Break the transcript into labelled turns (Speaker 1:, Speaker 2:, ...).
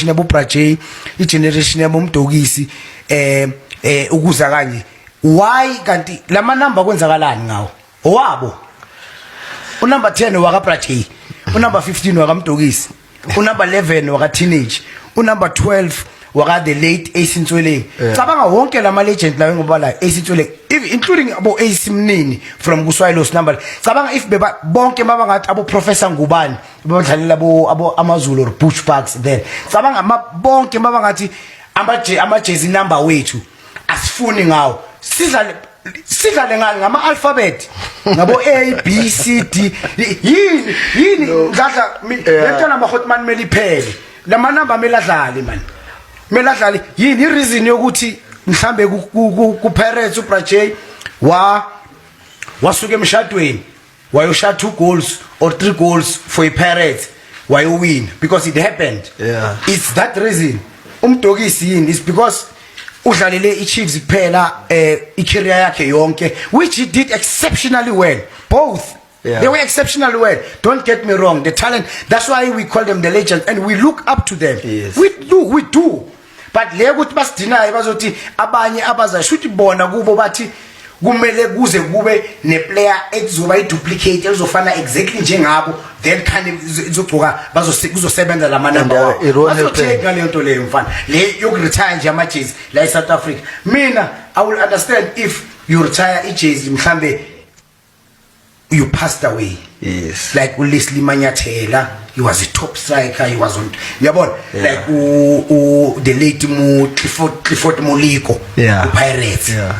Speaker 1: yabo Brajay igeneration yabo Mdokisi ukuza kanje why kanti lama number kwenzakalani ngawo owabo unumber 10 waka Brajay unumber 15 waka Mdokisi unumber 11 waka Teenage unumber 12 waka the late Ace Ntsoelengi cabanga wonke lama legend lawe ngoba la Ace Ntsoelengi including abo Ace Mnini from Kuswayilos number cabanga if beba bonke mabangathi abo Professor Ngubane babadlalela abo AmaZulu or Bush Parks then cabanga bonke mabangathi ama jersey number wethu asifuni ngawo sidlale ngama alphabet ngabo A B C D yini ngahla lentana maHotman meliphele lama number meladlali man meladlali yini reason yokuthi mhlambe ku Pirates uBrajay wasuke emshadweni wayosha 2 goals or 3 goals for a Pirates wayo win because it happened.
Speaker 2: Yeah,
Speaker 1: it's that reason Mdokisi yini is because udlalele iChiefs kuphela icareer yakhe yonke which he did exceptionally well both. Yeah. They were exceptionally well. Don't get me wrong. The talent. That's why we call them the legends, and we look up to them.
Speaker 2: Yes.
Speaker 1: We do. But le ukuthi basidinayo bazothi abanye abazashuthi bona kubo bathi kumele kuze kube ne player ezoba iduplicate ezofana exactly njengabo then khani izogcoka kuzosebenza lamanamba bazotheka le nto leyo mfana le yokuretire nje ama jersey la eSouth Africa. Mina I will understand if you retire ijersey mhlambe you passed away.
Speaker 2: Yes.
Speaker 1: Like uLeslie Manyathela, he was a top striker, he was on yabona like the late Clifford Moliko,
Speaker 2: yeah,
Speaker 1: Pirates.
Speaker 2: Yeah.